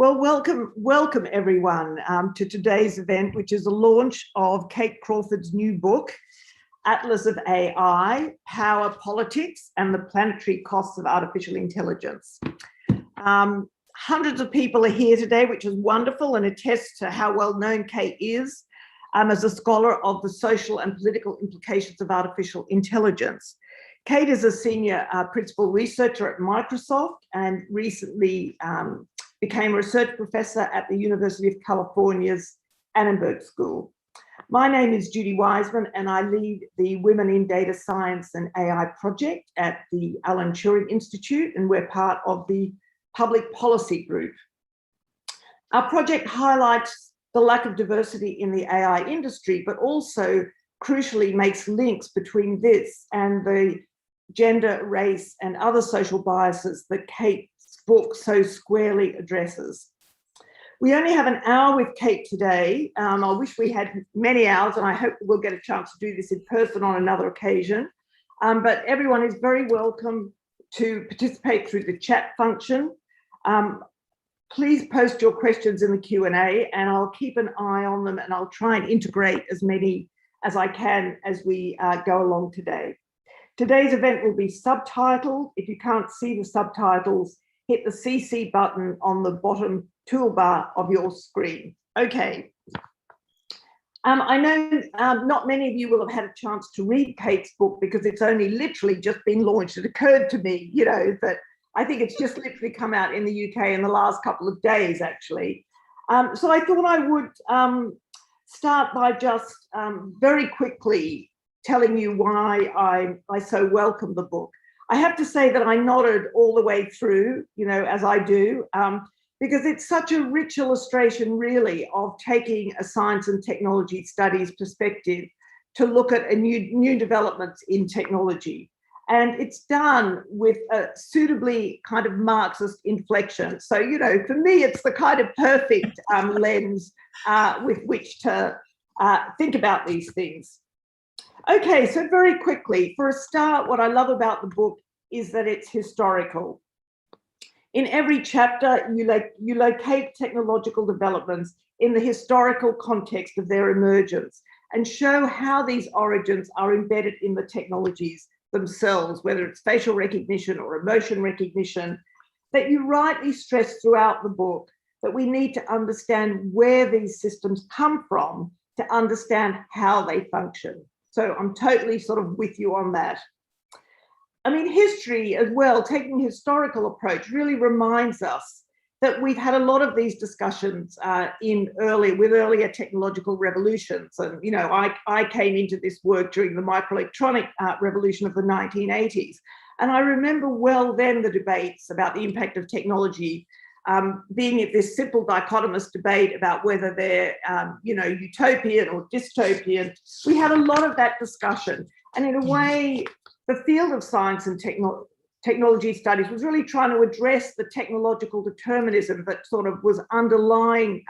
Well, welcome everyone to today's event, which is a launch of Kate Crawford's new book, Atlas of AI, Power, Politics, and the Planetary Costs of Artificial Intelligence. Hundreds of people are here today, which is wonderful and attests to how well known Kate is as a scholar of the social and political implications of artificial intelligence. Kate is a senior principal researcher at Microsoft and recently became a research professor at the University of California's Annenberg School. My name is Judy Wajcman and I lead the Women in Data Science and AI project at the Alan Turing Institute, and we're part of the Public Policy Group. Our project highlights the lack of diversity in the AI industry, but also crucially makes links between this and the gender, race, and other social biases that Kate's book so squarely addresses. We only have an hour with Kate today. I wish we had many hours, and I hope we'll get a chance to do this in person on another occasion. But everyone is very welcome to participate through the chat function. Please post your questions in the Q&A, and I'll keep an eye on them, and I'll try and integrate as many as I can as we go along today. Today's event will be subtitled. If you can't see the subtitles, hit the CC button on the bottom toolbar of your screen. Okay. I know not many of you will have had a chance to read Kate's book because it's only literally just been launched. It occurred to me, that I think it's just literally come out in the UK in the last couple of days, actually. So I thought I would start by just very quickly telling you why I so welcome the book. I have to say that I nodded all the way through, as I do, because it's such a rich illustration, really, of taking a science and technology studies perspective to look at new developments in technology. And it's done with a suitably kind of Marxist inflection. So, for me, it's the kind of perfect lens with which to think about these things. Okay, so very quickly, for a start, what I love about the book is that it's historical. In every chapter, you locate technological developments in the historical context of their emergence and show how these origins are embedded in the technologies themselves, whether it's facial recognition or emotion recognition, that you rightly stress throughout the book that we need to understand where these systems come from to understand how they function. So I'm totally sort of with you on that. I mean, history as well, taking a historical approach, really reminds us that we've had a lot of these discussions with earlier technological revolutions. And, I came into this work during the microelectronic revolution of the 1980s. And I remember well then the debates about the impact of technology being at this simple dichotomous debate about whether they're, utopian or dystopian. We had a lot of that discussion. And in a way, the field of science and technology studies was really trying to address the technological determinism that sort of was underlying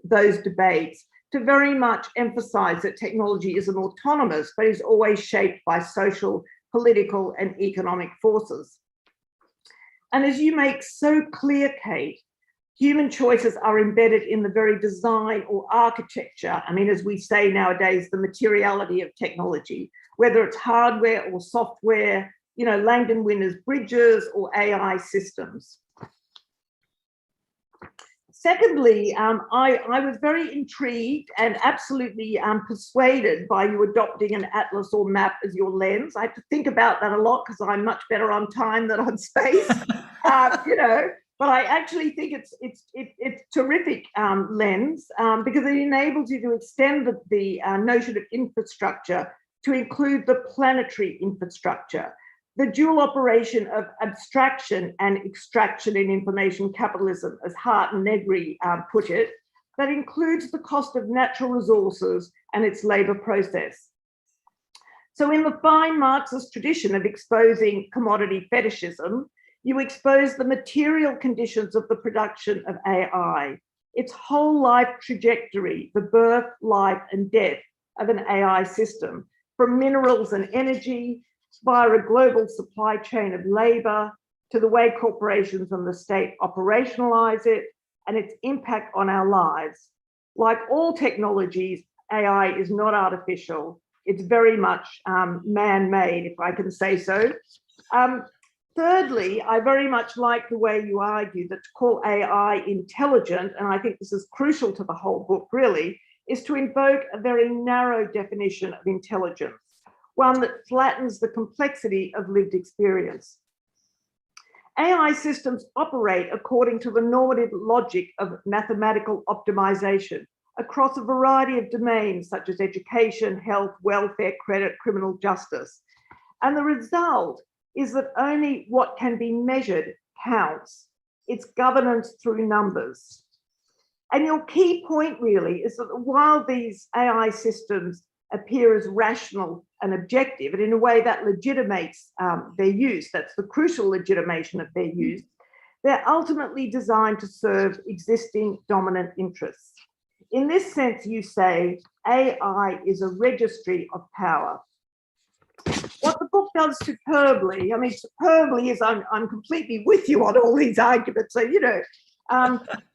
those debates, to very much emphasize that technology isn't autonomous, but is always shaped by social, political, and economic forces. And as you make so clear, Kate, human choices are embedded in the very design or architecture. I mean, as we say nowadays, the materiality of technology, whether it's hardware or software, Langdon Winner's bridges or AI systems. Secondly, I was very intrigued and absolutely persuaded by you adopting an atlas or map as your lens. I have to think about that a lot because I'm much better on time than on space, But I actually think it's terrific lens because it enables you to extend the notion of infrastructure to include the planetary infrastructure, the dual operation of abstraction and extraction in information capitalism, as Hart and Negri put it, that includes the cost of natural resources and its labor process. So in the fine Marxist tradition of exposing commodity fetishism, you expose the material conditions of the production of AI, its whole life trajectory, the birth, life, and death of an AI system, from minerals and energy, via a global supply chain of labor, to the way corporations and the state operationalize it, and its impact on our lives. Like all technologies, AI is not artificial. It's very much man-made, if I can say so. Thirdly, I very much like the way you argue that to call AI intelligent, and I think this is crucial to the whole book really, is to invoke a very narrow definition of intelligence, one that flattens the complexity of lived experience. AI systems operate according to the normative logic of mathematical optimization across a variety of domains such as education, health, welfare, credit, criminal justice. And the result is that only what can be measured counts. It's governance through numbers. And your key point really is that while these AI systems appear as rational and objective, and in a way that legitimates their use, that's the crucial legitimation of their use, they're ultimately designed to serve existing dominant interests. In this sense, you say AI is a registry of power. What the book does superbly, I mean, superbly is I'm completely with you on all these arguments, so, you know,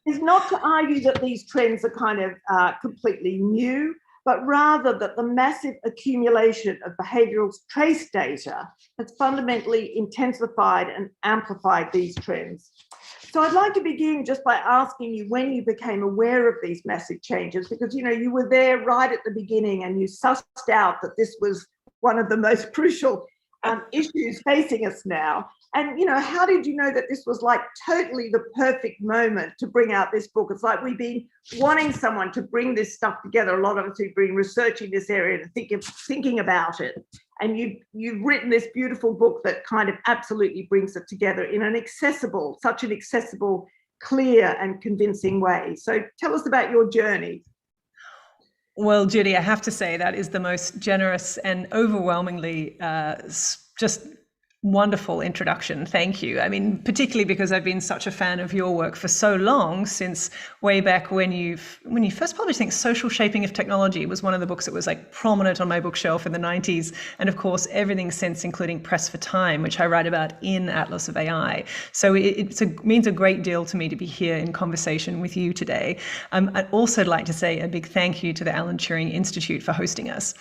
is not to argue that these trends are kind of completely new, but rather that the massive accumulation of behavioural trace data has fundamentally intensified and amplified these trends. So I'd like to begin just by asking you when you became aware of these massive changes, because, you know, you were there right at the beginning and you sussed out that this was one of the most crucial issues facing us now. And, you know, how did you know that this was like totally the perfect moment to bring out this book? It's like we've been wanting someone to bring this stuff together. A lot of us who've been researching this area and thinking about it. And you've written this beautiful book that kind of absolutely brings it together in an accessible, such an accessible, clear and convincing way. So tell us about your journey. Well, Judy, I have to say that is the most generous and overwhelmingly just wonderful introduction. Thank you. I mean, particularly because I've been such a fan of your work for so long, since way back when you first published, I think Social Shaping of Technology was one of the books that was like prominent on my bookshelf in the 90s. And of course, everything since, including Press for Time, which I write about in Atlas of AI. So it means a great deal to me to be here in conversation with you today. I'd also like to say a big thank you to the Alan Turing Institute for hosting us.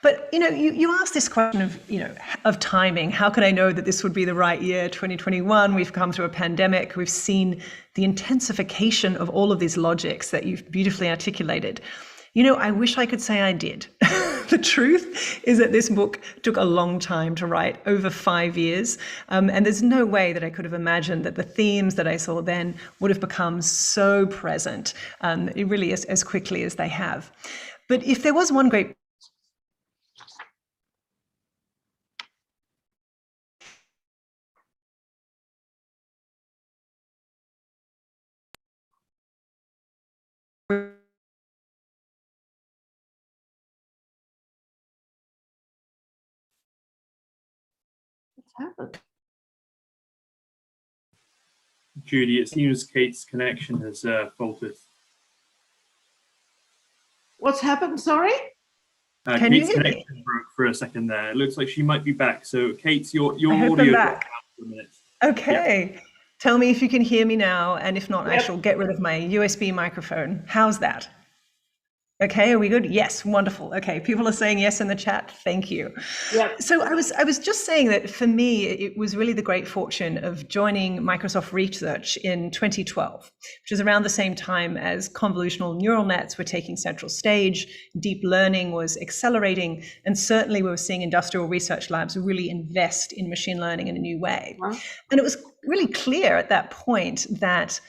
But, you know, you asked this question of, you know, of timing. How could I know that this would be the right year, 2021? We've come through a pandemic. We've seen the intensification of all of these logics that you've beautifully articulated. You know, I wish I could say I did. The truth is that this book took a long time to write, over 5 years. And there's no way that I could have imagined that the themes that I saw then would have become so present, it really is as quickly as they have. But if there was one great happened? Judy, it seems Kate's connection has faltered. What's happened, sorry? Kate's connection broke for a second there. It looks like she might be back. So Kate, your audio back. For a minute. Okay. Yeah. Tell me if you can hear me now, and if not, Yep. I shall get rid of my USB microphone. How's that? Okay, are we good? Yes, wonderful. Okay, people are saying yes in the chat. Thank you. Yep. So I was just saying that for me, it was really the great fortune of joining Microsoft Research in 2012, which is around the same time as convolutional neural nets were taking central stage, deep learning was accelerating, and certainly we were seeing industrial research labs really invest in machine learning in a new way. Wow. And it was really clear at that point that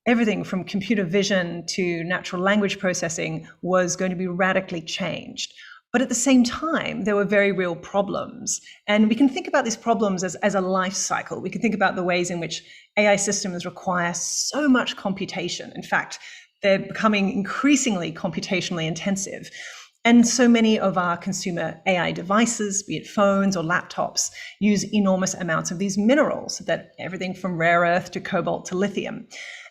everything from computer vision to natural language processing was going to be radically changed. But at the same time, there were very real problems. And we can think about these problems as a life cycle. We can think about the ways in which AI systems require so much computation. In fact, they're becoming increasingly computationally intensive. And so many of our consumer AI devices, be it phones or laptops, use enormous amounts of these minerals, that everything from rare earth to cobalt to lithium.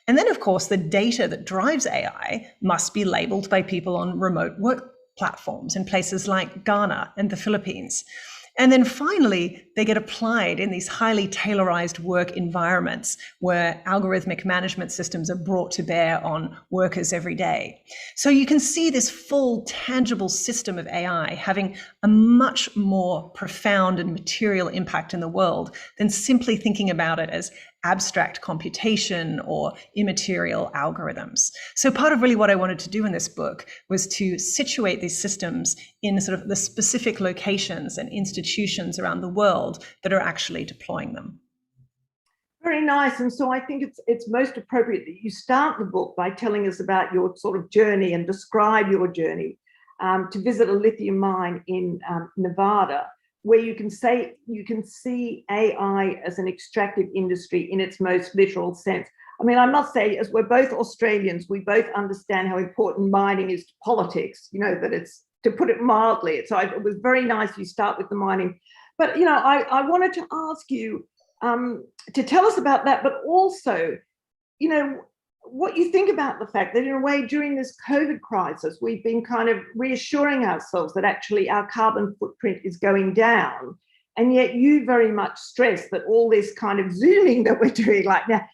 And then, of course, the data that drives AI must be labeled by people on remote work platforms in places like Ghana and the Philippines. And then finally, they get applied in these highly tailorized work environments where algorithmic management systems are brought to bear on workers every day. So you can see this full tangible system of AI having a much more profound and material impact in the world than simply thinking about it as abstract computation or immaterial algorithms. So part of really what I wanted to do in this book was to situate these systems in sort of the specific locations and institutions around the world that are actually deploying them. Very nice. And so I think it's most appropriate that you start the book by telling us about your sort of journey and describe your journey to visit a lithium mine in Nevada, where you can see AI as an extractive industry in its most literal sense. I mean, I must say, as we're both Australians, we both understand how important mining is to politics, that it's, to put it mildly. So it was very nice you start with the mining. But, I wanted to ask you to tell us about that, but also, what you think about the fact that in a way during this COVID crisis, we've been kind of reassuring ourselves that actually our carbon footprint is going down. And yet you very much stress that all this kind of Zooming that we're doing right now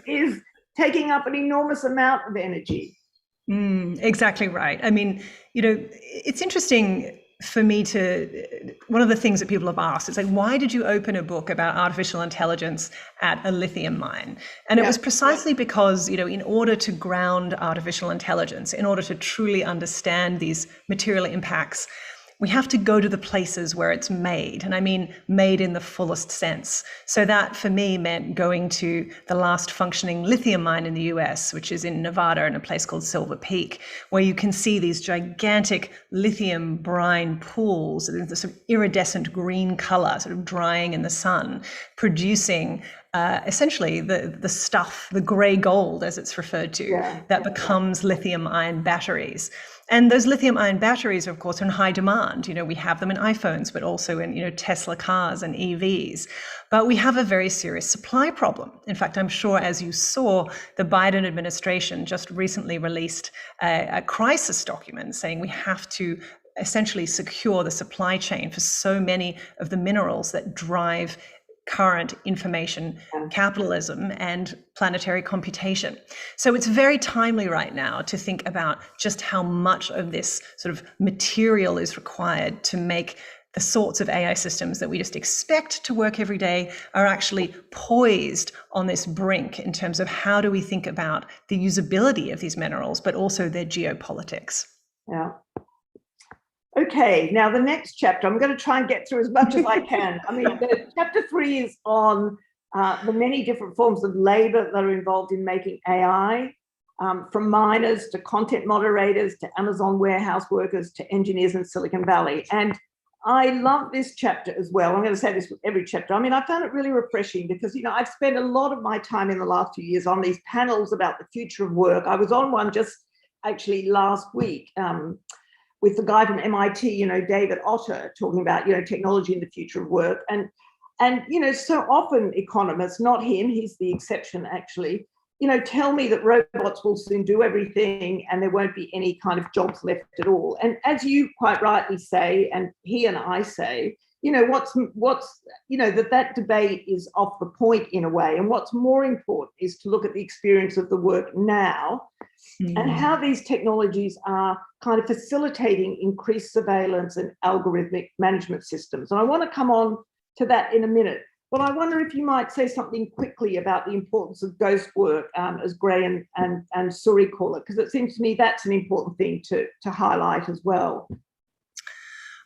is taking up an enormous amount of energy. Exactly right. I mean, it's interesting for me one of the things that people have asked is like, why did you open a book about artificial intelligence at a lithium mine? And it was precisely because, in order to ground artificial intelligence, in order to truly understand these material impacts, we have to go to the places where it's made. And I mean, made in the fullest sense. So that for me meant going to the last functioning lithium mine in the US, which is in Nevada in a place called Silver Peak, where you can see these gigantic lithium brine pools in the sort of iridescent green color, sort of drying in the sun, producing essentially the stuff, the gray gold, as it's referred to, that becomes lithium ion batteries. And those lithium ion batteries, of course, are in high demand. We have them in iPhones, but also in, Tesla cars and EVs. But we have a very serious supply problem. In fact, I'm sure, as you saw, the Biden administration just recently released a crisis document saying we have to essentially secure the supply chain for so many of the minerals that drive current information capitalism and planetary computation. So it's very timely right now to think about just how much of this sort of material is required to make the sorts of AI systems that we just expect to work every day are actually poised on this brink in terms of how do we think about the usability of these minerals, but also their geopolitics. Yeah. Okay, now the next chapter, I'm going to try and get through as much as I can. I mean, chapter 3 is on the many different forms of labor that are involved in making AI, from miners to content moderators to Amazon warehouse workers to engineers in Silicon Valley. And I love this chapter as well. I'm going to say this with every chapter. I mean, I found it really refreshing because, I've spent a lot of my time in the last few years on these panels about the future of work. I was on one just actually last week, with the guy from MIT, David Otter, talking about, technology in the future of work. And so often economists, not him, he's the exception actually, tell me that robots will soon do everything and there won't be any kind of jobs left at all. And as you quite rightly say, and he and I say, that debate is off the point in a way. And what's more important is to look at the experience of the work now and how these technologies are kind of facilitating increased surveillance and algorithmic management systems. And I want to come on to that in a minute. But I wonder if you might say something quickly about the importance of ghost work, as Gray and Suri call it, because it seems to me that's an important thing to highlight as well.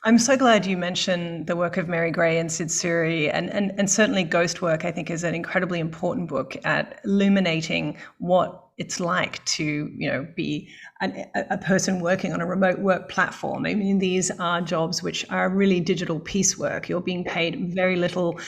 I'm so glad you mentioned the work of Mary Gray and Sid Suri, and certainly Ghost Work, I think, is an incredibly important book at illuminating what it's like to, be a person working on a remote work platform. I mean, these are jobs which are really digital piecework. You're being paid very little.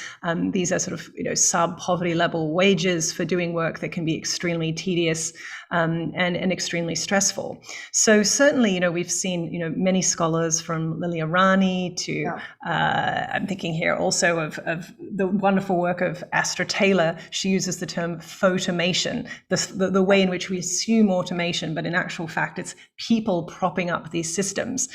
These are sort of, sub-poverty level wages for doing work that can be extremely tedious and extremely stressful. So certainly, we've seen, many scholars from Lilia Rani to, I'm thinking here also of the wonderful work of Astra Taylor. She uses the term photomation, the way way in which we assume automation, but in actual fact, it's people propping up these systems.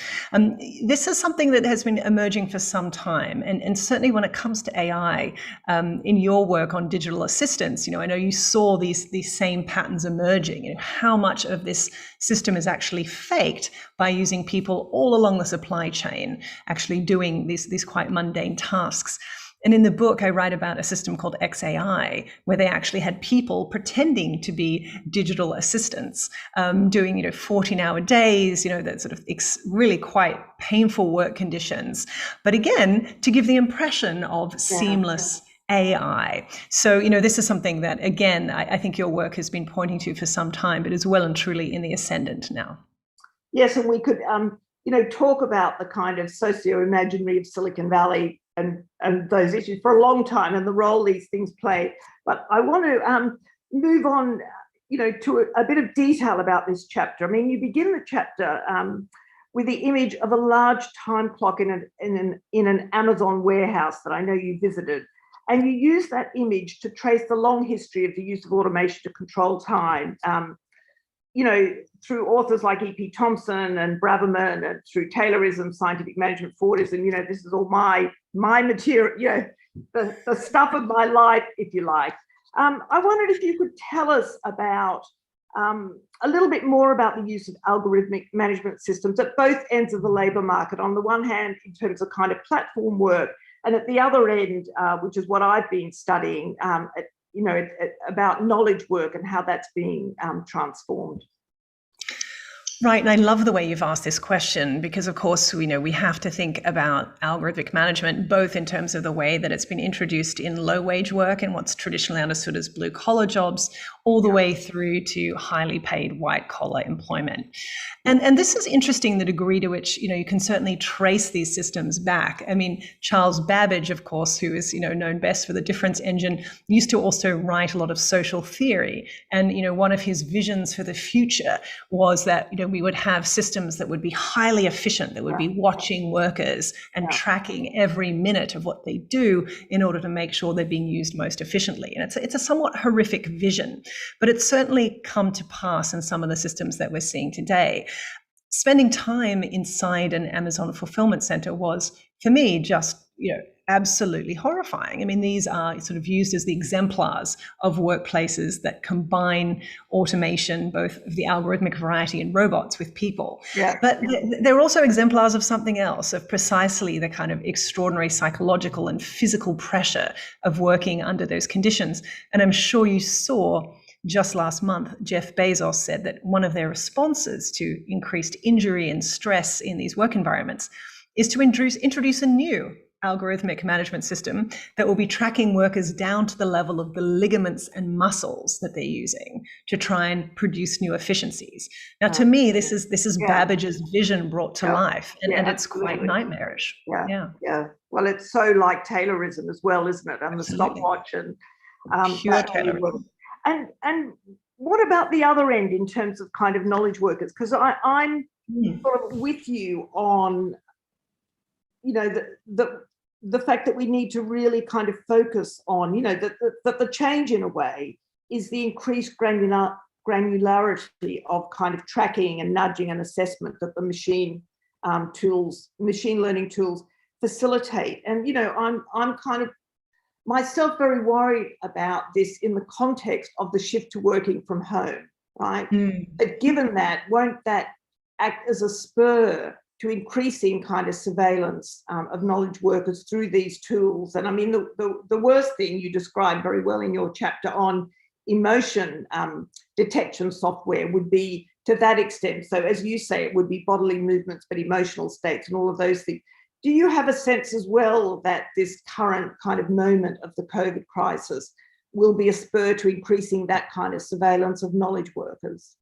This is something that has been emerging for some time. And certainly when it comes to AI, in your work on digital assistants, I know you saw these same patterns emerging, how much of this system is actually faked by using people all along the supply chain, actually doing these quite mundane tasks. And in the book, I write about a system called XAI, where they actually had people pretending to be digital assistants, doing 14-hour days, that sort of really quite painful work conditions. But again, to give the impression of seamless AI. So, this is something that, again, I think your work has been pointing to for some time, but is well and truly in the ascendant now. Yes, and we could, talk about the kind of socio-imaginary of Silicon Valley and those issues for a long time and the role these things play. But I want to move on, to a bit of detail about this chapter. I mean, you begin the chapter with the image of a large time clock in an Amazon warehouse that I know you visited. And you use that image to trace the long history of the use of automation to control time, through authors like E.P. Thompson and Braverman, and through Taylorism, scientific management, Fordism. This is all my material, the stuff of my life, if you like. I wondered if you could tell us about a little bit more about the use of algorithmic management systems at both ends of the labour market. On the one hand, in terms of kind of platform work, and at the other end, which is what I've been studying, about knowledge work and how that's being transformed. Right, and I love the way you've asked this question because, of course, we have to think about algorithmic management both in terms of the way that it's been introduced in low-wage work and what's traditionally understood as blue-collar jobs, all the way through to highly paid white-collar employment. And this is interesting, the degree to which, you can certainly trace these systems back. I mean, Charles Babbage, of course, who is, known best for the difference engine, used to also write a lot of social theory. And, one of his visions for the future was that, we would have systems that would be highly efficient, that would be watching workers and tracking every minute of what they do in order to make sure they're being used most efficiently. And it's a somewhat horrific vision, but it's certainly come to pass in some of the systems that we're seeing today. Spending time inside an Amazon fulfillment center was, for me, just, absolutely horrifying. I mean, these are sort of used as the exemplars of workplaces that combine automation, both of the algorithmic variety and robots, with people. Yeah. But they're also exemplars of something else, of precisely the kind of extraordinary psychological and physical pressure of working under those conditions. And I'm sure you saw just last month, Jeff Bezos said that one of their responses to increased injury and stress in these work environments is to introduce a new algorithmic management system that will be tracking workers down to the level of the ligaments and muscles that they're using to try and produce new efficiencies. Now, to me, this is Babbage's vision brought to life, and it's quite nightmarish. Yeah. Well, it's so like Taylorism as well, isn't it? And the stopwatch and pure Taylorism. And what about the other end in terms of kind of knowledge workers? Because I'm sort of with you on, the fact that we need to really kind of focus on, that the change in a way is the increased granularity of kind of tracking and nudging and assessment that the machine learning tools facilitate. And, I'm kind of myself very worried about this in the context of the shift to working from home, right? But given that, won't that act as a spur to increasing kind of surveillance of knowledge workers through these tools? And I mean, the worst thing you described very well in your chapter on emotion detection software would be to that extent. So as you say, it would be bodily movements, but emotional states and all of those things. Do you have a sense as well that this current kind of moment of the COVID crisis will be a spur to increasing that kind of surveillance of knowledge workers?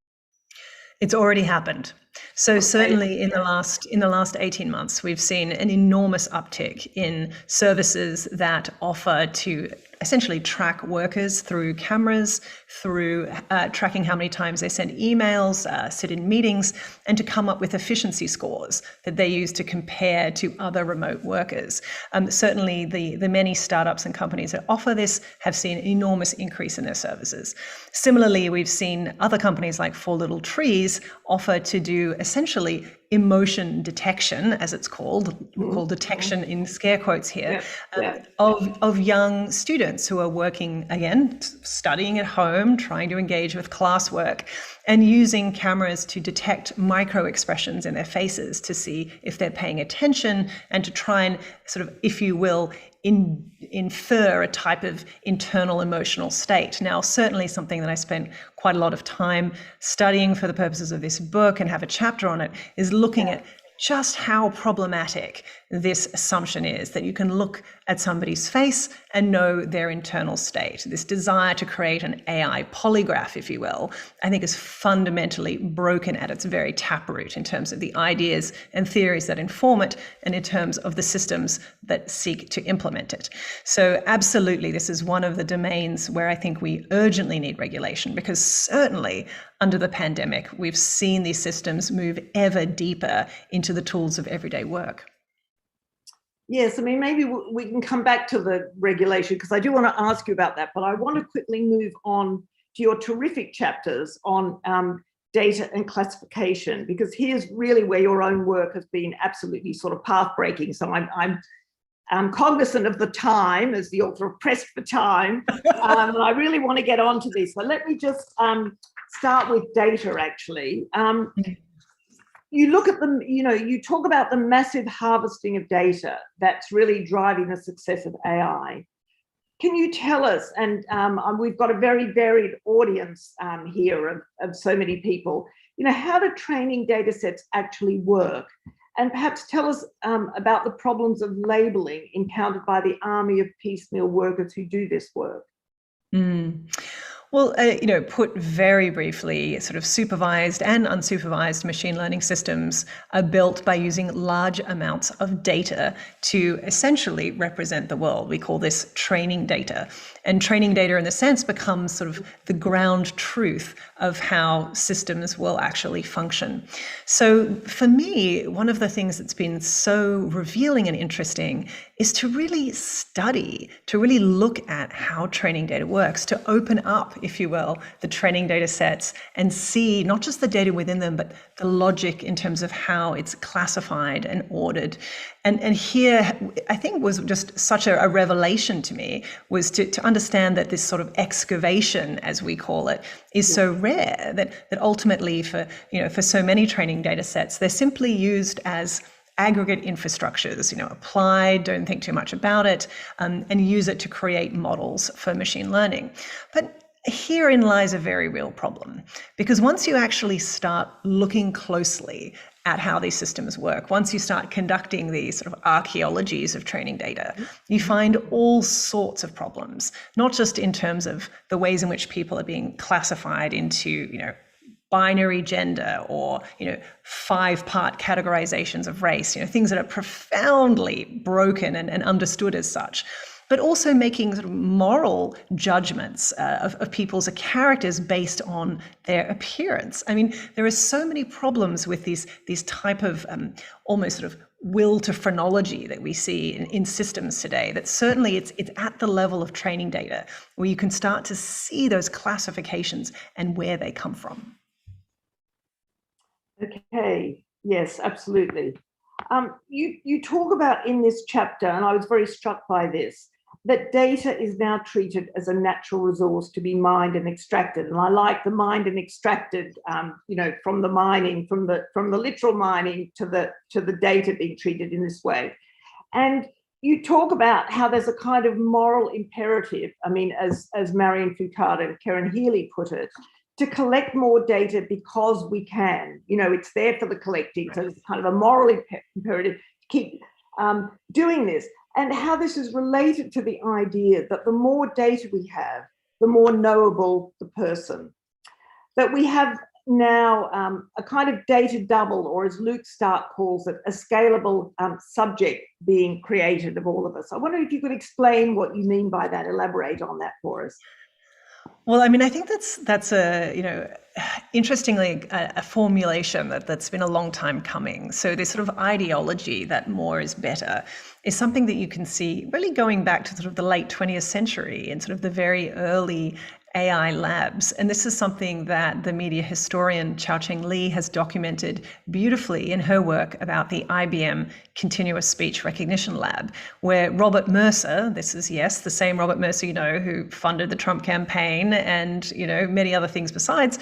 It's already happened. So certainly in the last 18 months, we've seen an enormous uptick in services that offer to essentially track workers through cameras, through tracking how many times they send emails, sit in meetings, and to come up with efficiency scores that they use to compare to other remote workers. Certainly the many startups and companies that offer this have seen an enormous increase in their services. Similarly, we've seen other companies like 4 Little Trees offer to do essentially emotion detection, as it's called. We call detection in scare quotes here, of young students who are working, again, studying at home, trying to engage with classwork, and using cameras to detect micro expressions in their faces to see if they're paying attention and to try and sort of, if you will, infer a type of internal emotional state. Now, certainly something that I spent quite a lot of time studying for the purposes of this book and have a chapter on it is looking at just how problematic this assumption is that you can look at somebody's face and know their internal state. This desire to create an AI polygraph, if you will, I think is fundamentally broken at its very taproot in terms of the ideas and theories that inform it and in terms of the systems that seek to implement it. So absolutely, this is one of the domains where I think we urgently need regulation, because certainly under the pandemic, we've seen these systems move ever deeper into the tools of everyday work. Yes, I mean, maybe we can come back to the regulation, because I do want to ask you about that, but I want to quickly move on to your terrific chapters on data and classification, because here's really where your own work has been absolutely sort of path-breaking. So I'm cognizant of the time as the author of Pressed for Time, and I really want to get on to this. So let me just start with data, actually. You look at them, you talk about the massive harvesting of data that's really driving the success of AI. Can you tell us, and we've got a very varied audience here of so many people, how do training data sets actually work? And perhaps tell us about the problems of labeling encountered by the army of piecemeal workers who do this work. Well, put very briefly, sort of supervised and unsupervised machine learning systems are built by using large amounts of data to essentially represent the world. We call this training data. And training data, in a sense, becomes sort of the ground truth of how systems will actually function. So for me, one of the things that's been so revealing and interesting is to really study, to really look at how training data works, to open up, if you will, the training data sets and see not just the data within them, but the logic in terms of how it's classified and ordered. And here, I think was just such a revelation to me, was to understand that this sort of excavation, as we call it, is so rare that ultimately for so many training data sets, they're simply used as aggregate infrastructures, applied, don't think too much about it, and use it to create models for machine learning. But herein lies a very real problem, because once you actually start looking closely at how these systems work, once you start conducting these sort of archaeologies of training data, you find all sorts of problems, not just in terms of the ways in which people are being classified into, binary gender or 5-part categorizations of race, things that are profoundly broken and understood as such, but also making sort of moral judgments of people's characters based on their appearance. I mean, there are so many problems with these type of almost sort of will to phrenology that we see in systems today, that certainly it's at the level of training data where you can start to see those classifications and where they come from. Okay, yes, absolutely. You talk about in this chapter, and I was very struck by this, that data is now treated as a natural resource to be mined and extracted. And I like the mined and extracted, from the mining, from the literal mining to the data being treated in this way. And you talk about how there's a kind of moral imperative, I mean, as Marion Foucault and Karen Healy put it, to collect more data because we can. It's there for the collecting. So it's kind of a moral imperative to keep doing this. And how this is related to the idea that the more data we have, the more knowable the person. That we have now a kind of data double, or as Luke Stark calls it, a scalable subject being created of all of us. I wonder if you could explain what you mean by that, elaborate on that for us. Well, I mean, I think that's a, interestingly, a formulation that's been a long time coming. So this sort of ideology that more is better is something that you can see really going back to sort of the late 20th century and sort of the very early AI labs. And this is something that the media historian Xiaoqing Li has documented beautifully in her work about the IBM Continuous Speech Recognition Lab, where Robert Mercer, this is, yes, the same Robert Mercer, who funded the Trump campaign and, many other things besides,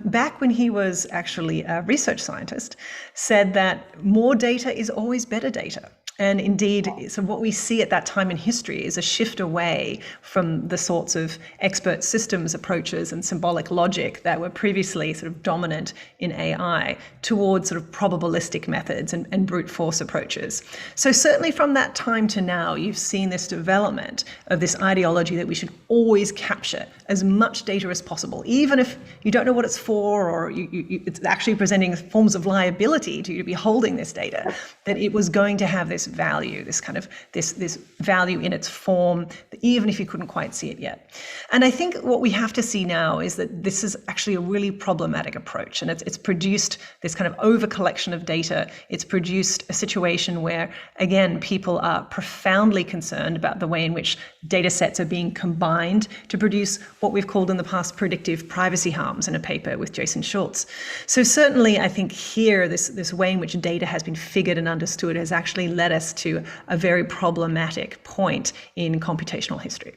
back when he was actually a research scientist, said that more data is always better data. And indeed, so what we see at that time in history is a shift away from the sorts of expert systems approaches and symbolic logic that were previously sort of dominant in AI towards sort of probabilistic methods and brute force approaches. So certainly from that time to now, you've seen this development of this ideology that we should always capture as much data as possible, even if you don't know what it's for, or it's actually presenting forms of liability to you to be holding this data, that it was going to have this value, this kind of this value in its form, even if you couldn't quite see it yet. And I think what we have to see now is that this is actually a really problematic approach, and it's produced this kind of over collection of data. It's produced a situation where, again, people are profoundly concerned about the way in which data sets are being combined to produce what we've called in the past predictive privacy harms in a paper with Jason Schultz. So certainly I think here this way in which data has been figured and understood has actually led us to a very problematic point in computational history.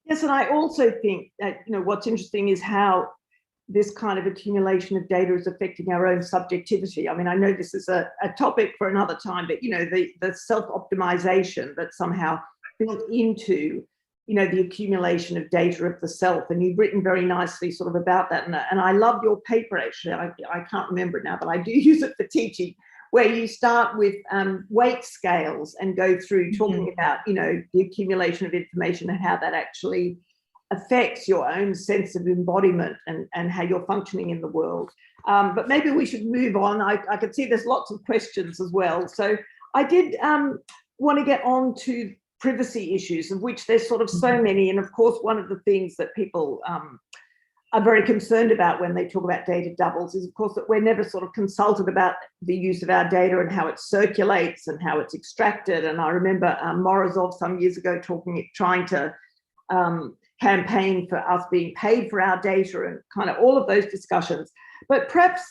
Yes, and I also think that what's interesting is how this kind of accumulation of data is affecting our own subjectivity. I mean, I know this is a topic for another time, but the self-optimization that's somehow built into the accumulation of data of the self, and you've written very nicely sort of about that. And I love your paper, actually. I can't remember it now, but I do use it for teaching, where you start with weight scales and go through talking about, the accumulation of information and how that actually affects your own sense of embodiment and how you're functioning in the world. But maybe we should move on. I could see there's lots of questions as well. So I did want to get on to privacy issues, of which there's sort of so many. And of course, one of the things that people are very concerned about when they talk about data doubles is, of course, that we're never sort of consulted about the use of our data and how it circulates and how it's extracted. And I remember Morozov some years ago trying to campaign for us being paid for our data and kind of all of those discussions. But perhaps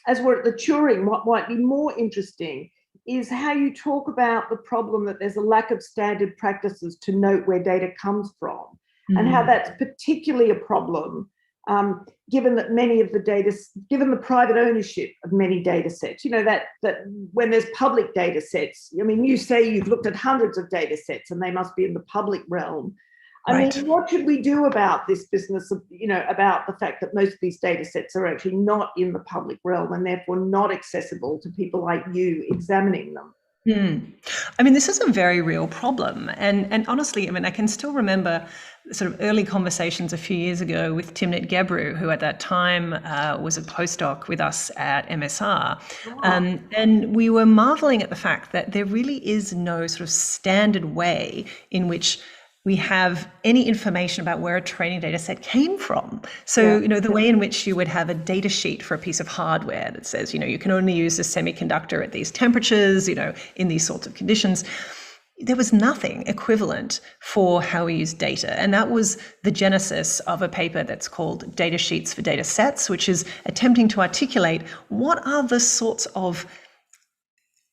as we're at the Turing, what might be more interesting is how you talk about the problem that there's a lack of standard practices to note where data comes from, and how that's particularly a problem given that many of the data, given the private ownership of many data sets, that when there's public data sets, I mean, you say you've looked at hundreds of data sets and they must be in the public realm. I mean, what should we do about this business of, about the fact that most of these data sets are actually not in the public realm and therefore not accessible to people like you examining them? I mean, this is a very real problem. And honestly, I mean, I can still remember sort of early conversations a few years ago with Timnit Gebru, who at that time was a postdoc with us at MSR. And we were marveling at the fact that there really is no sort of standard way in which we have any information about where a training data set came from. So, the way in which you would have a data sheet for a piece of hardware that says, you can only use this semiconductor at these temperatures, in these sorts of conditions. There was nothing equivalent for how we use data. And that was the genesis of a paper that's called Data Sheets for Data Sets, which is attempting to articulate what are the sorts of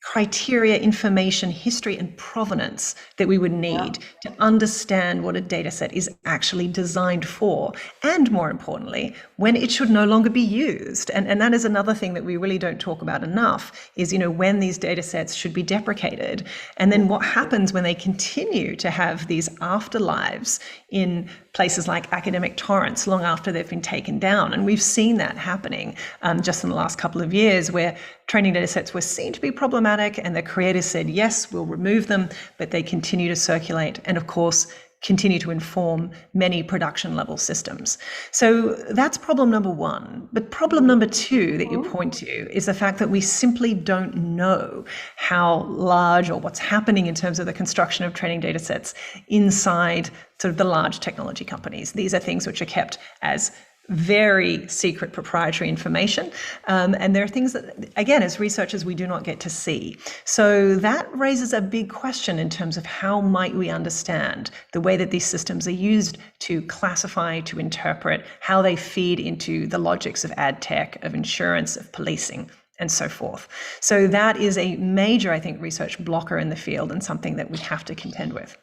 criteria, information, history, and provenance that we would need to understand what a data set is actually designed for, and more importantly, when it should no longer be used. And that is another thing that we really don't talk about enough is, when these data sets should be deprecated, and then what happens when they continue to have these afterlives in places like academic torrents long after they've been taken down. And we've seen that happening just in the last couple of years, where training data sets were seen to be problematic and the creators said, yes, we'll remove them, but they continue to circulate. And of course, continue to inform many production level systems. So that's problem number one. But problem number two that you point to is the fact that we simply don't know how large or what's happening in terms of the construction of training data sets inside sort of the large technology companies. These are things which are kept as very secret proprietary information. And there are things that, again, as researchers, we do not get to see. So that raises a big question in terms of how might we understand the way that these systems are used to classify, to interpret, how they feed into the logics of ad tech, of insurance, of policing, and so forth. So that is a major, I think, research blocker in the field and something that we have to contend with.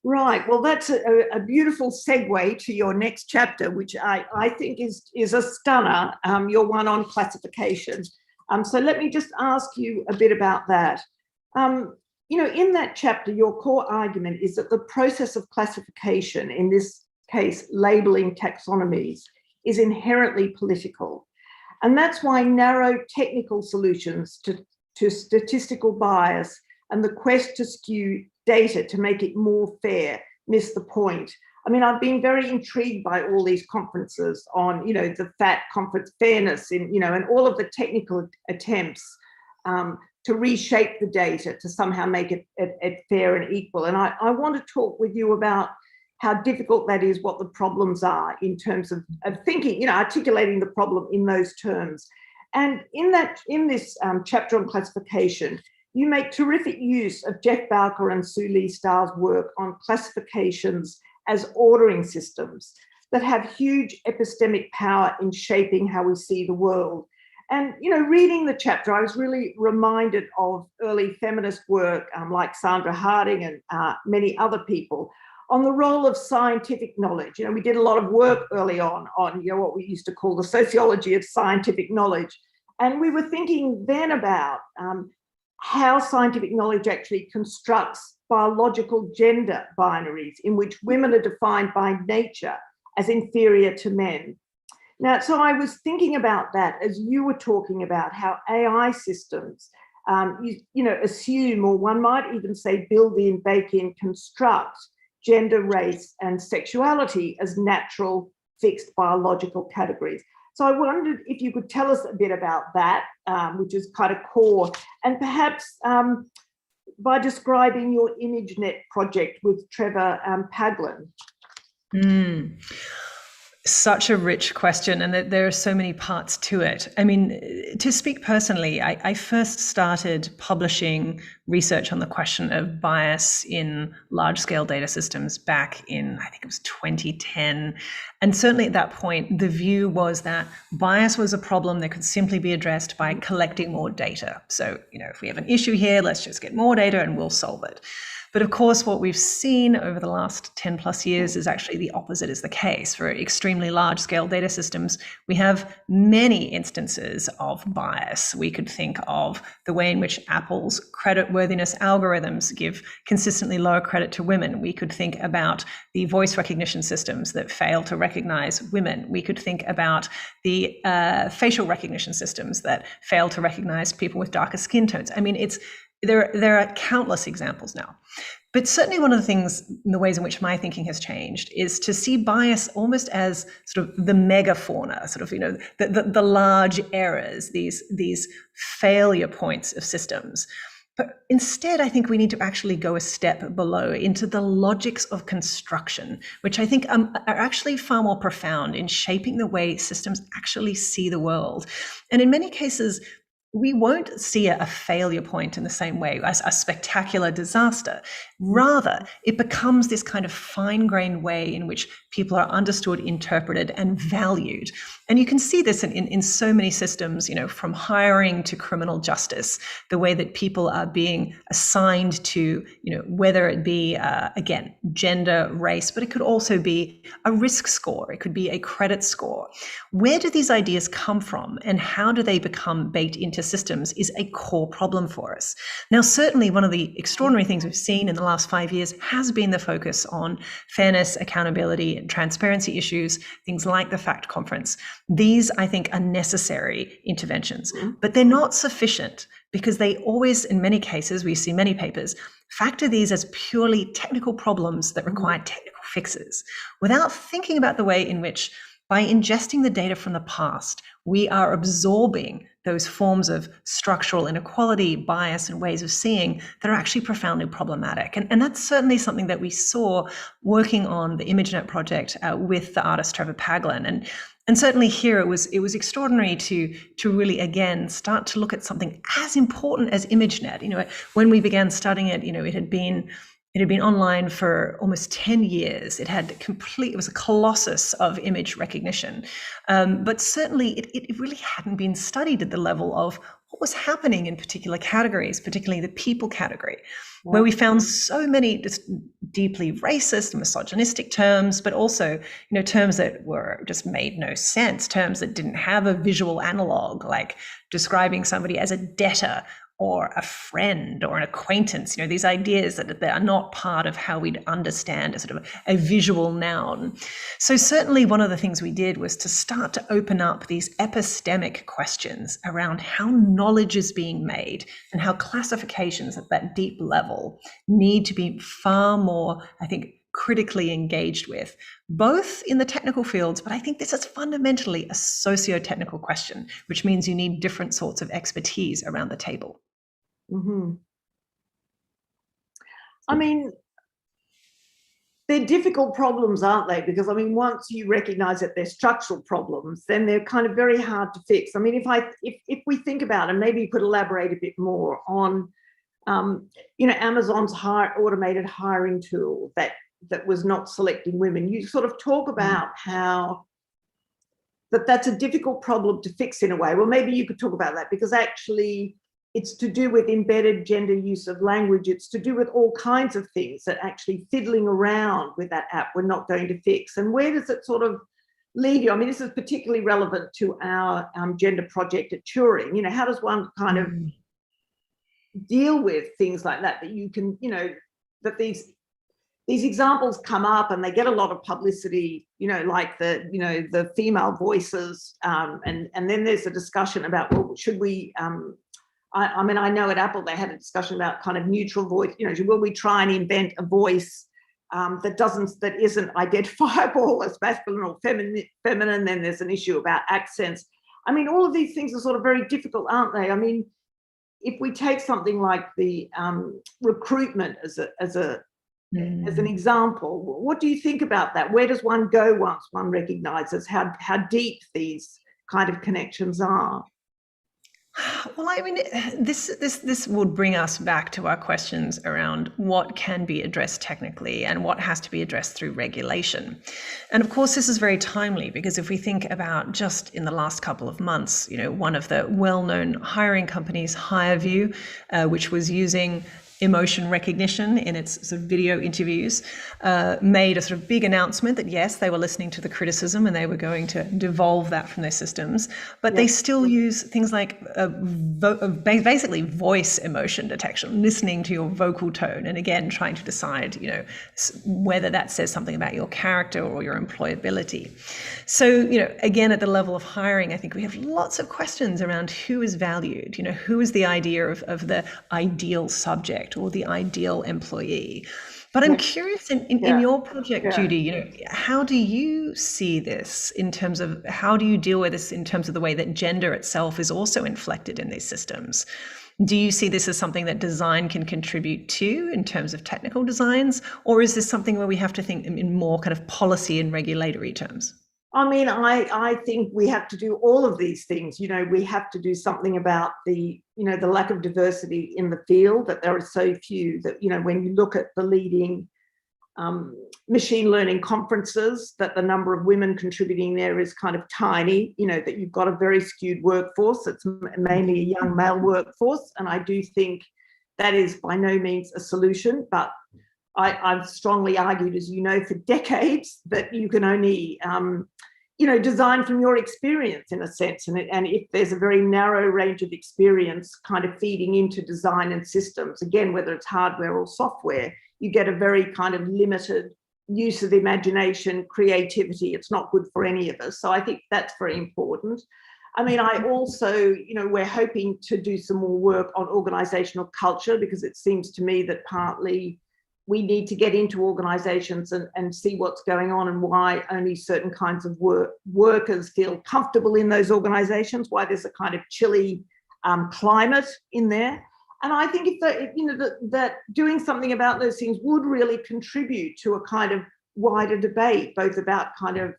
Right. Well, that's a beautiful segue to your next chapter, which I think is a stunner, your one on classification. So let me just ask you a bit about that. In that chapter, your core argument is that the process of classification, in this case, labeling taxonomies, is inherently political. And that's why narrow technical solutions to statistical bias and the quest to skew data to make it more fair miss the point. I mean, I've been very intrigued by all these conferences on, the FAT conference, fairness, and all of the technical attempts to reshape the data to somehow make it fair and equal. And I want to talk with you about how difficult that is, what the problems are in terms of thinking, articulating the problem in those terms. And in this chapter on classification, you make terrific use of Jeff Bowker and Sue Lee Starr's work on classifications as ordering systems that have huge epistemic power in shaping how we see the world. And, reading the chapter, I was really reminded of early feminist work like Sandra Harding and many other people on the role of scientific knowledge. We did a lot of work early on what we used to call the sociology of scientific knowledge. And we were thinking then about how scientific knowledge actually constructs biological gender binaries in which women are defined by nature as inferior to men. Now, so I was thinking about that as you were talking about how AI systems, assume, or one might even say build in, bake in, construct gender, race, and sexuality as natural, fixed biological categories. So I wondered if you could tell us a bit about that, which is kind of core, and perhaps by describing your ImageNet project with Trevor Paglen. Such a rich question, and that there are so many parts to it. I mean, to speak personally, I first started publishing research on the question of bias in large-scale data systems back in, I think it was 2010. And certainly at that point, the view was that bias was a problem that could simply be addressed by collecting more data. So, if we have an issue here, let's just get more data and we'll solve it. But of course, what we've seen over the last 10 plus years is actually the opposite is the case. For extremely large scale data systems, we have many instances of bias. We could think of the way in which Apple's creditworthiness algorithms give consistently lower credit to women. We could think about the voice recognition systems that fail to recognize women. We could think about the facial recognition systems that fail to recognize people with darker skin tones. I mean, there are countless examples now. But certainly one of the things, the ways in which my thinking has changed, is to see bias almost as sort of the megafauna, sort of, the large errors, these failure points of systems. But instead, I think we need to actually go a step below into the logics of construction, which I think are actually far more profound in shaping the way systems actually see the world. And in many cases, we won't see a failure point in the same way as a spectacular disaster. Rather, it becomes this kind of fine-grained way in which people are understood, interpreted, and valued. And you can see this in so many systems, from hiring to criminal justice, the way that people are being assigned to, whether it be, again, gender, race, but it could also be a risk score. It could be a credit score. Where do these ideas come from, and how do they become baked into systems is a core problem for us. Now, certainly one of the extraordinary things we've seen in the last 5 years has been the focus on fairness, accountability, and transparency issues, things like the FACT conference. These, I think, are necessary interventions, but they're not sufficient because they always, in many cases, we see many papers, factor these as purely technical problems that require technical fixes without thinking about the way in which, by ingesting the data from the past, we are absorbing those forms of structural inequality, bias, and ways of seeing that are actually profoundly problematic. And that's certainly something that we saw working on the ImageNet project with the artist Trevor Paglen. And certainly here it was extraordinary to really, again, start to look at something as important as ImageNet. You know, when we began studying it, you know, it had been online for almost 10 years. It was a colossus of image recognition. But certainly it really hadn't been studied at the level of what was happening in particular categories, particularly the people category, where we found so many just deeply racist and misogynistic terms, but also, you know, terms that were just made no sense, terms that didn't have a visual analog, like describing somebody as a debtor or a friend or an acquaintance, you know, these ideas that are not part of how we'd understand a sort of a visual noun. So certainly one of the things we did was to start to open up these epistemic questions around how knowledge is being made and how classifications at that deep level need to be far more, I think, critically engaged with, both in the technical fields, but I think this is fundamentally a socio-technical question, which means you need different sorts of expertise around the table. I mean, they're difficult problems, aren't they? Because I mean, once you recognize that they're structural problems, then they're kind of very hard to fix. I mean, if we think about, and maybe you could elaborate a bit more on, you know, Amazon's automated hiring tool that was not selecting women. You sort of talk about how that's a difficult problem to fix in a way. Well, maybe you could talk about that, because actually it's to do with embedded gender use of language. It's to do with all kinds of things that actually fiddling around with that app we're not going to fix. And where does it sort of lead you? I mean, this is particularly relevant to our gender project at Turing. You know, how does one kind of deal with things like that you can, you know, that these examples come up and they get a lot of publicity, you know, like the female voices, and then there's a discussion about, well, should we, I mean, I know at Apple they had a discussion about kind of neutral voice, you know, will we try and invent a voice that isn't identifiable as masculine or feminine? Then there's an issue about accents. I mean, all of these things are sort of very difficult, aren't they? I mean, if we take something like the recruitment as an example, what do you think about that? Where does one go once one recognizes how deep these kind of connections are? Well, I mean, this would bring us back to our questions around what can be addressed technically and what has to be addressed through regulation. And of course, this is very timely, because if we think about just in the last couple of months, you know, one of the well-known hiring companies, HireVue, which was using emotion recognition in its sort of video interviews, made a sort of big announcement that yes, they were listening to the criticism and they were going to devolve that from their systems, but they still use things like basically voice emotion detection, listening to your vocal tone, and again trying to decide, you know, whether that says something about your character or your employability. So, you know, again, at the level of hiring, I think we have lots of questions around who is valued, you know, who is the idea of the ideal subject or the ideal employee. But I'm curious in your project, Judy, you know, how do you see this in terms of, how do you deal with this in terms of the way that gender itself is also inflected in these systems? Do you see this as something that design can contribute to in terms of technical designs, or is this something where we have to think in more kind of policy and regulatory terms? I mean, I think we have to do all of these things. You know, we have to do something about the lack of diversity in the field, that there are so few, that, you know, when you look at the leading machine learning conferences, that the number of women contributing there is kind of tiny, you know, that you've got a very skewed workforce. It's mainly a young male workforce. And I do think that is by no means a solution, but I've strongly argued, as you know, for decades, that you can only designed from your experience in a sense. And if there's a very narrow range of experience kind of feeding into design and systems, again, whether it's hardware or software, you get a very kind of limited use of imagination, creativity. It's not good for any of us. So I think that's very important. I mean, I also, we're hoping to do some more work on organizational culture, because it seems to me that partly we need to get into organizations and see what's going on and why only certain kinds of workers feel comfortable in those organizations, why there's a kind of chilly climate in there. And I think that doing something about those things would really contribute to a kind of wider debate, both about kind of,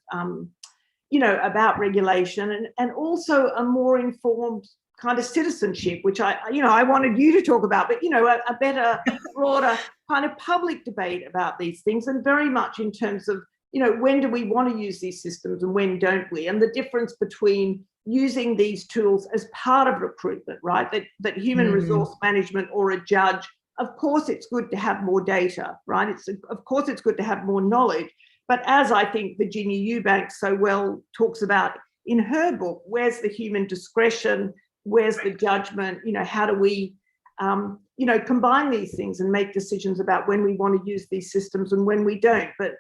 about regulation and also a more informed kind of citizenship, which I wanted you to talk about, but, a better, broader kind of public debate about these things, and very much in terms of, when do we want to use these systems and when don't we? And the difference between using these tools as part of recruitment, right? That human resource management or a judge, of course, it's good to have more data, right? Of course, it's good to have more knowledge. But as I think Virginia Eubanks so well talks about in her book, where's the human discretion? Where's the judgment? How do we, combine these things and make decisions about when we want to use these systems and when we don't? But,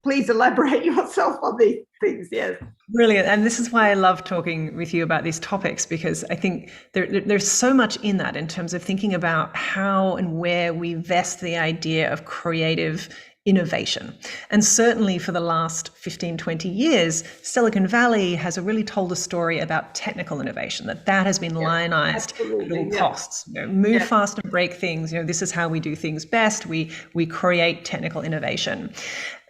please elaborate yourself on these things. Yes. Brilliant. And this is why I love talking with you about these topics, because I think there's so much in that in terms of thinking about how and where we vest the idea of creative innovation. And certainly for the last 15, 20 years, Silicon Valley has really told a story about technical innovation, that has been lionized at all costs. Move fast and break things. This is how we do things best. We create technical innovation.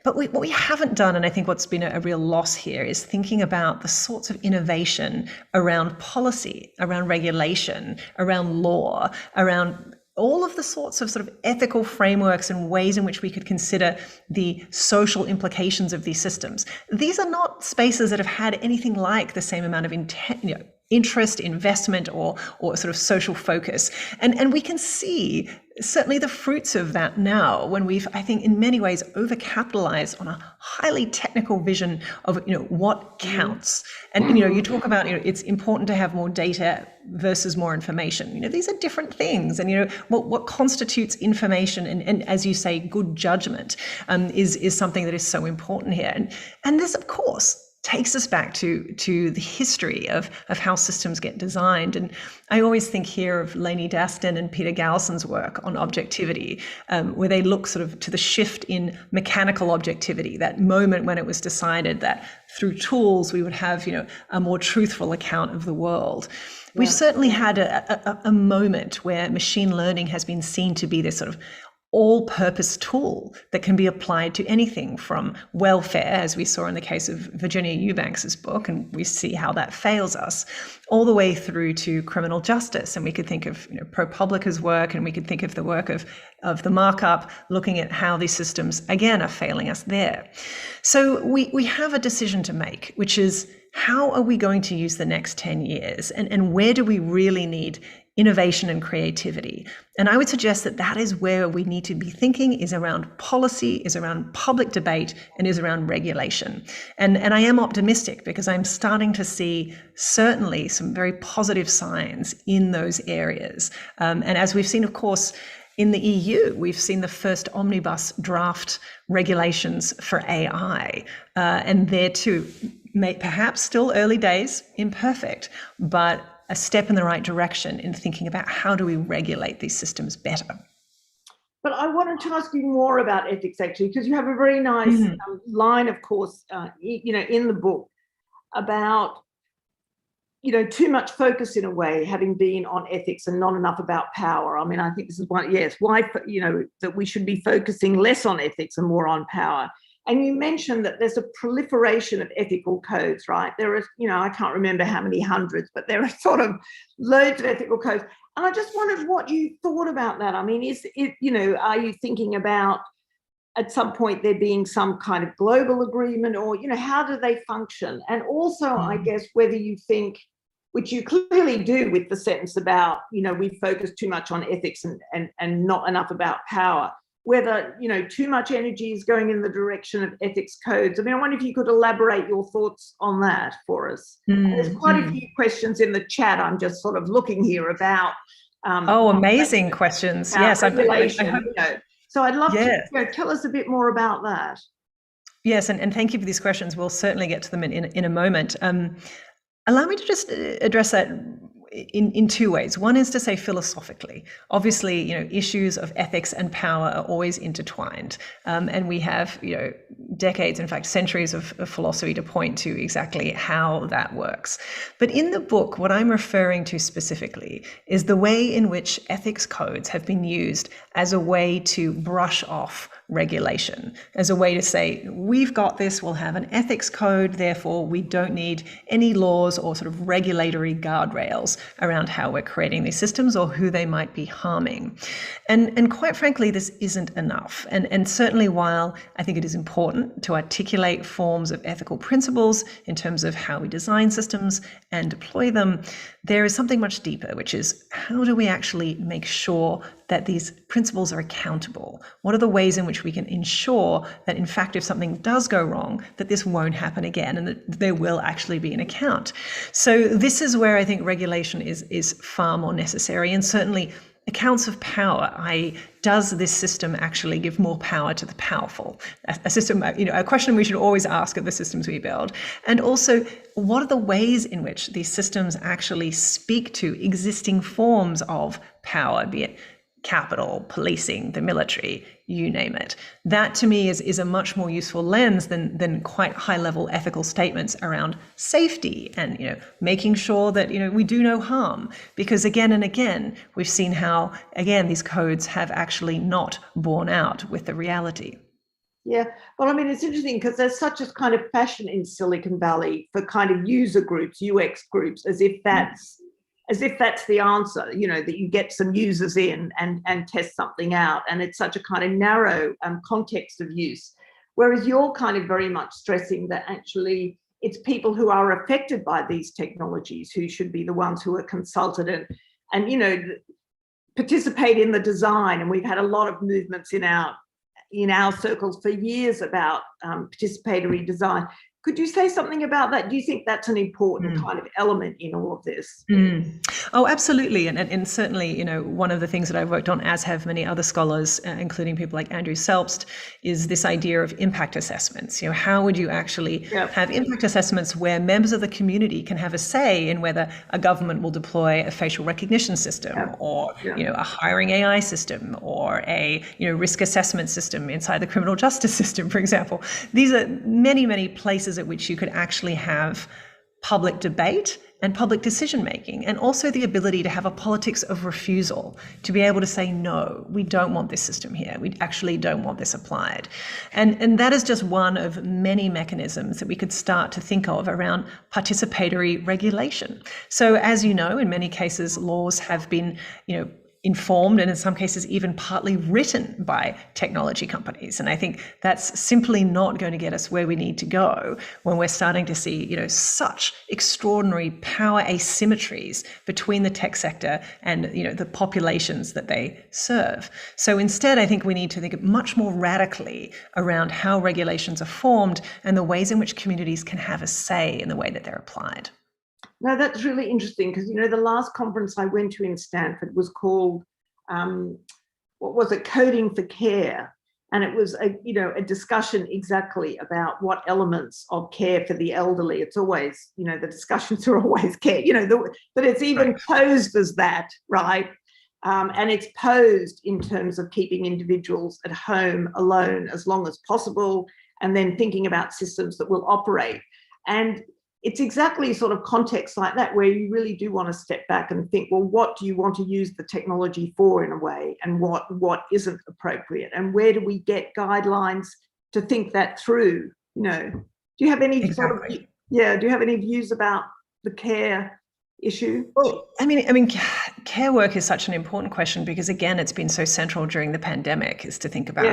But what we haven't done, and I think what's been a real loss here, is thinking about the sorts of innovation around policy, around regulation, around law, around all of the sorts of sort of ethical frameworks and ways in which we could consider the social implications of these systems. These are not spaces that have had anything like the same amount of interest, investment, or sort of social focus. And we can see certainly the fruits of that now, when we've, I think, in many ways overcapitalized on a highly technical vision of, what counts. And, you talk about, it's important to have more data versus more information. These are different things. And, what constitutes information and as you say, good judgment is something that is so important here. And this, of course, takes us back to the history of how systems get designed. And I always think here of Lainey Daston and Peter Gallison's work on objectivity, where they look sort of to the shift in mechanical objectivity, that moment when it was decided that through tools we would have, a more truthful account of the world. We've certainly had a moment where machine learning has been seen to be this sort of all-purpose tool that can be applied to anything from welfare, as we saw in the case of Virginia Eubanks's book, and we see how that fails us, all the way through to criminal justice. And we could think of ProPublica's work, and we could think of the work of the markup, looking at how these systems, again, are failing us there. So we have a decision to make, which is, how are we going to use the next 10 years? And where do we really need innovation and creativity? And I would suggest that is where we need to be thinking, is around policy, is around public debate, and is around regulation. And I am optimistic, because I'm starting to see certainly some very positive signs in those areas. And as we've seen, of course, in the EU, we've seen the first omnibus draft regulations for AI. And there too, perhaps still early days, imperfect, but a step in the right direction in thinking about how do we regulate these systems better. But I wanted to ask you more about ethics, actually, because you have a very nice line, of course, in the book about, too much focus in a way having been on ethics and not enough about power. I mean, I think this is why, that we should be focusing less on ethics and more on power. And you mentioned that there's a proliferation of ethical codes, right? There is, I can't remember how many hundreds, but there are sort of loads of ethical codes. And I just wondered what you thought about that. I mean, is it, are you thinking about at some point there being some kind of global agreement, or, how do they function? And also, I guess, whether you think, which you clearly do with the sentence about, we focus too much on ethics and not enough about power. whether, you know, too much energy is going in the direction of ethics codes. I mean, I wonder if you could elaborate your thoughts on that for us. There's quite a few questions in the chat. I'm just sort of looking here about. Amazing questions. Yes, I hope. So I'd love to tell us a bit more about that. Yes, and thank you for these questions. We'll certainly get to them in a moment. Allow me to just address that in two ways. One is to say philosophically. Obviously, you know, issues of ethics and power are always intertwined, and we have, you know, decades, in fact, centuries of philosophy to point to exactly how that works. But in the book, what I'm referring to specifically is the way in which ethics codes have been used as a way to brush off regulation, as a way to say, we've got this, we'll have an ethics code, therefore we don't need any laws or sort of regulatory guardrails around how we're creating these systems or who they might be harming. And quite frankly, this isn't enough. And certainly while I think it is important to articulate forms of ethical principles in terms of how we design systems and deploy them, there is something much deeper, which is how do we actually make sure that these principles are accountable? What are the ways in which we can ensure that, in fact, if something does go wrong, that this won't happen again and that there will actually be an account? So this is where I think regulation is far more necessary, and certainly accounts of power, does this system actually give more power to the powerful? A system, you know, a question we should always ask of the systems we build. And also, what are the ways in which these systems actually speak to existing forms of power, be it capital, policing, the military, you name it? That to me is a much more useful lens than quite high level ethical statements around safety and, you know, making sure that, you know, we do no harm. Because again and again, we've seen how, again, these codes have actually not borne out with the reality. Yeah, well, I mean, it's interesting because there's such a kind of fashion in Silicon Valley for kind of user groups, UX groups, as if that's the answer, you know, that you get some users in and test something out. And it's such a kind of narrow context of use. Whereas you're kind of very much stressing that actually it's people who are affected by these technologies who should be the ones who are consulted and you know, participate in the design. And we've had a lot of movements in our circles for years about participatory design. Could you say something about that? Do you think that's an important kind of element in all of this? Oh, absolutely. And certainly, you know, one of the things that I've worked on, as have many other scholars, including people like Andrew Selbst, is this idea of impact assessments. You know, how would you actually have impact assessments where members of the community can have a say in whether a government will deploy a facial recognition system or, you know, a hiring AI system or a, you know, risk assessment system inside the criminal justice system, for example. These are many, many places at which you could actually have public debate and public decision making, and also the ability to have a politics of refusal, to be able to say, no, we don't want this system here. We actually don't want this applied. And that is just one of many mechanisms that we could start to think of around participatory regulation. So as you know, in many cases, laws have been, you know, informed and in some cases even partly written by technology companies. And I think that's simply not going to get us where we need to go when we're starting to see, you know, such extraordinary power asymmetries between the tech sector and, you know, the populations that they serve. So instead, I think we need to think much more radically around how regulations are formed and the ways in which communities can have a say in the way that they're applied. No, that's really interesting because, you know, the last conference I went to in Stanford was called, what was it, Coding for Care. And it was, a discussion exactly about what elements of care for the elderly. It's always, you know, the discussions are always care, you know, but it's even posed as that, right? And it's posed in terms of keeping individuals at home alone as long as possible, and then thinking about systems that will operate. And it's exactly sort of context like that where you really do want to step back and think, well, what do you want to use the technology for in a way, and what isn't appropriate, and where do we get guidelines to think that through? You know, do you have any sort of, do you have any views about the care issue? Well, I mean, care work is such an important question because, again, it's been so central during the pandemic, is to think about,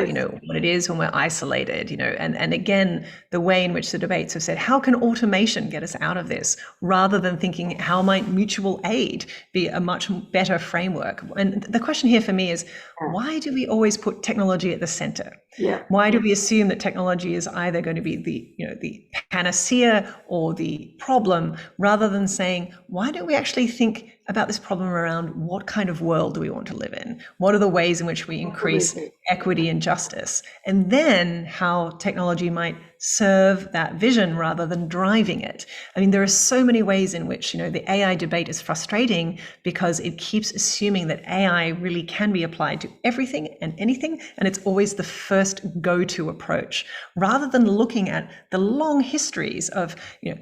what it is when we're isolated, and again, the way in which the debates have said, how can automation get us out of this, rather than thinking, how might mutual aid be a much better framework? And the question here for me is, why do we always put technology at the center? Yeah. Why do we assume that technology is either going to be the panacea or the problem, rather than saying, why don't we actually think about this problem around what kind of world do we want to live in? What are the ways in which we increase equity and justice? And then how technology might serve that vision rather than driving it. I mean, there are so many ways in which, the AI debate is frustrating because it keeps assuming that AI really can be applied to everything and anything, and it's always the first go-to approach, rather than looking at the long histories of,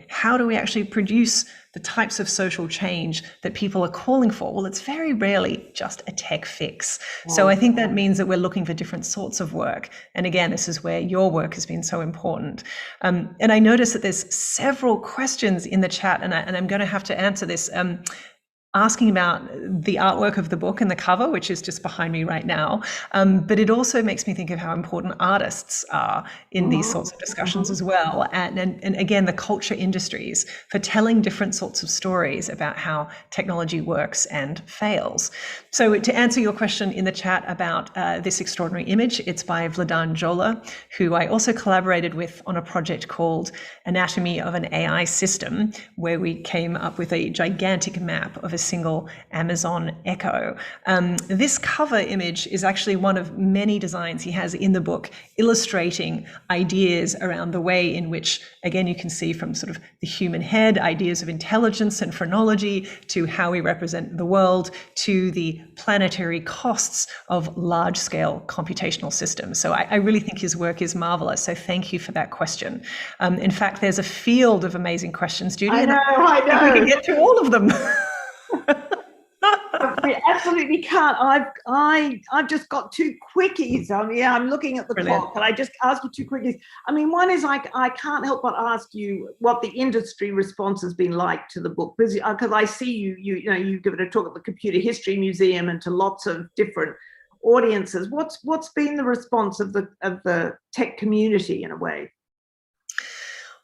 how do we actually produce the types of social change that people are calling for? Well, it's very rarely just a tech fix. So I think that means that we're looking for different sorts of work. And again, this is where your work has been so important. And I noticed that there's several questions in the chat, and I'm going to have to answer this. Asking about the artwork of the book and the cover, which is just behind me right now. But it also makes me think of how important artists are in these sorts of discussions as well. And again, the culture industries for telling different sorts of stories about how technology works and fails. So to answer your question in the chat about this extraordinary image, it's by Vladan Jola, who I also collaborated with on a project called Anatomy of an AI System, where we came up with a gigantic map of a single Amazon echo. This cover image is actually one of many designs he has in the book, illustrating ideas around the way in which, again, you can see from sort of the human head, ideas of intelligence and phrenology, to how we represent the world, to the planetary costs of large-scale computational systems. So I really think his work is marvelous. So thank you for that question. In fact, there's a field of amazing questions, Judy. I know. We can get to all of them. We absolutely can't. I've just got two quickies. I'm looking at the clock, and I just ask you two quickies. One is I can't help but ask you what the industry response has been like to the book, because I see you give it a talk at the Computer History Museum and to lots of different audiences. What's been the response of the tech community in a way?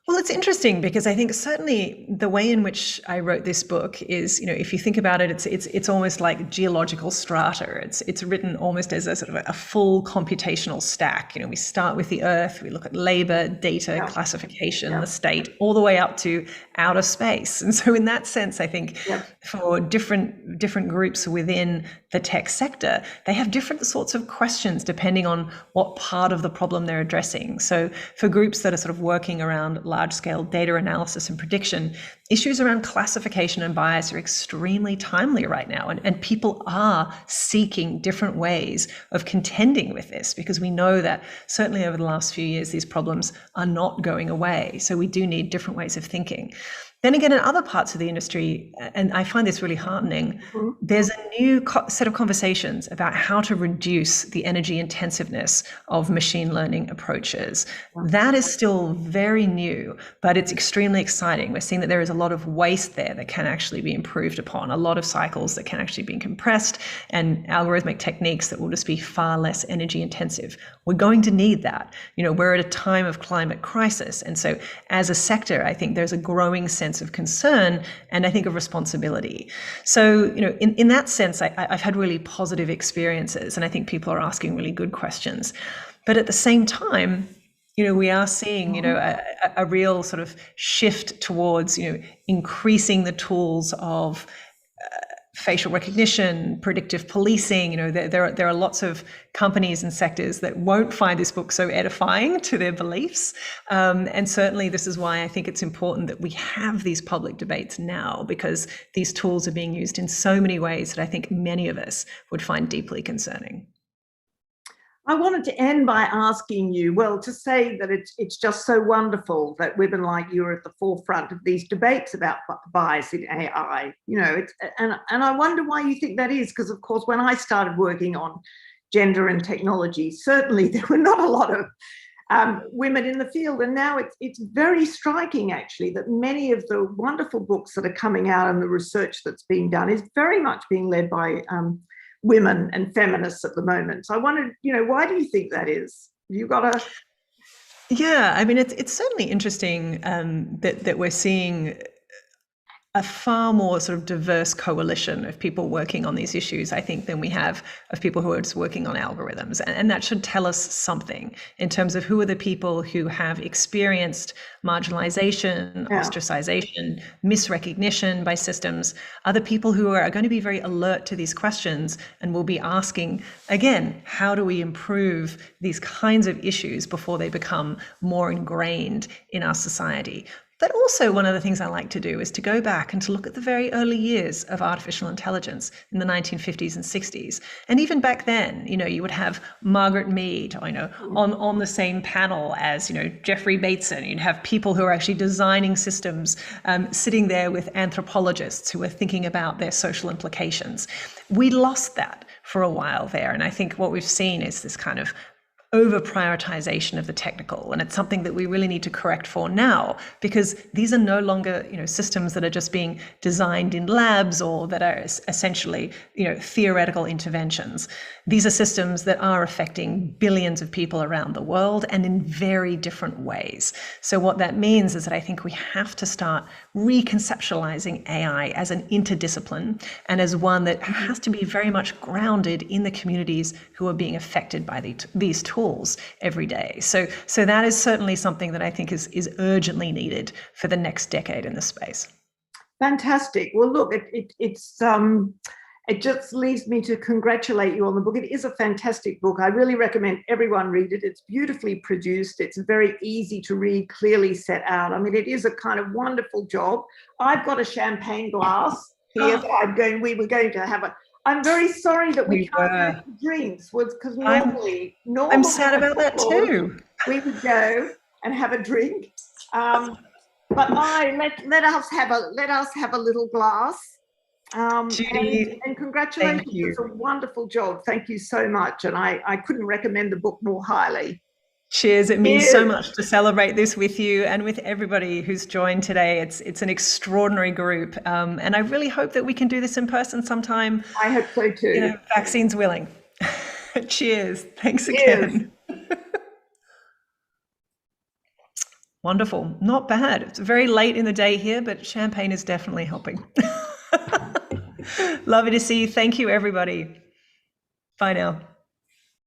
Well, it's interesting because I think certainly the way in which I wrote this book is, if you think about it, it's almost like geological strata. It's written almost as a sort of a full computational stack. We start with the Earth, we look at labor, data, classification, the state, all the way up to outer space. And so in that sense, I think for different groups within the tech sector, they have different sorts of questions depending on what part of the problem they're addressing. So for groups that are sort of working around large-scale data analysis and prediction, issues around classification and bias are extremely timely right now. And people are seeking different ways of contending with this, because we know that certainly over the last few years, these problems are not going away. So we do need different ways of thinking. Then again, in other parts of the industry, and I find this really heartening, there's a new set of conversations about how to reduce the energy intensiveness of machine learning approaches. That is still very new, but it's extremely exciting. We're seeing that there is a lot of waste there that can actually be improved upon, a lot of cycles that can actually be compressed, and algorithmic techniques that will just be far less energy intensive. We're going to need that. We're at a time of climate crisis. And so as a sector, I think there's a growing sense of concern and I think of responsibility. So, in that sense, I've had really positive experiences, and I think people are asking really good questions. But at the same time, we are seeing, a real sort of shift towards, increasing the tools of facial recognition, predictive policing. There are lots of companies and sectors that won't find this book so edifying to their beliefs. And certainly this is why I think it's important that we have these public debates now, because these tools are being used in so many ways that I think many of us would find deeply concerning. I wanted to end by asking you, to say that it's just so wonderful that women like you are at the forefront of these debates about bias in AI. And I wonder why you think that is, because of course, when I started working on gender and technology, certainly there were not a lot of women in the field. And now it's very striking, actually, that many of the wonderful books that are coming out and the research that's being done is very much being led by women and feminists at the moment. So I wondered, why do you think that is? You got a... Yeah, I mean, it's certainly interesting that we're seeing a far more sort of diverse coalition of people working on these issues, I think, than we have of people who are just working on algorithms. And that should tell us something in terms of who are the people who have experienced marginalization, ostracization, misrecognition by systems, are the people who are going to be very alert to these questions and will be asking, again, how do we improve these kinds of issues before they become more ingrained in our society? But also, one of the things I like to do is to go back and to look at the very early years of artificial intelligence in the 1950s and 60s. And even back then, you would have Margaret Mead, on the same panel as, Jeffrey Bateson. You'd have people who are actually designing systems, sitting there with anthropologists who are thinking about their social implications. We lost that for a while there. And I think what we've seen is this kind of over prioritization of the technical, and it's something that we really need to correct for now, because these are no longer systems that are just being designed in labs or that are essentially theoretical interventions. These are systems that are affecting billions of people around the world and in very different ways. So what that means is that I think we have to start reconceptualizing AI as an interdiscipline and as one that has to be very much grounded in the communities who are being affected by these tools every day. So that is certainly something that I think is urgently needed for the next decade in this space. Fantastic. Well, look, it just leaves me to congratulate you on the book. It is a fantastic book. I really recommend everyone read it. It's beautifully produced. It's very easy to read, clearly set out. I mean, it is a kind of wonderful job. I've got a champagne glass here that we were going to have I'm very sorry that we can't have drinks, because normally I'm sad about that too. We would go and have a drink, but let us have a little glass. Judy, and congratulations! It's a wonderful job. Thank you so much, and I couldn't recommend the book more highly. Cheers. It means so much to celebrate this with you and with everybody who's joined today. It's an extraordinary group. And I really hope that we can do this in person sometime. I hope so too. Vaccines willing. Cheers. Thanks again. Wonderful. Not bad. It's very late in the day here, but champagne is definitely helping. Lovely to see you. Thank you, everybody. Bye now.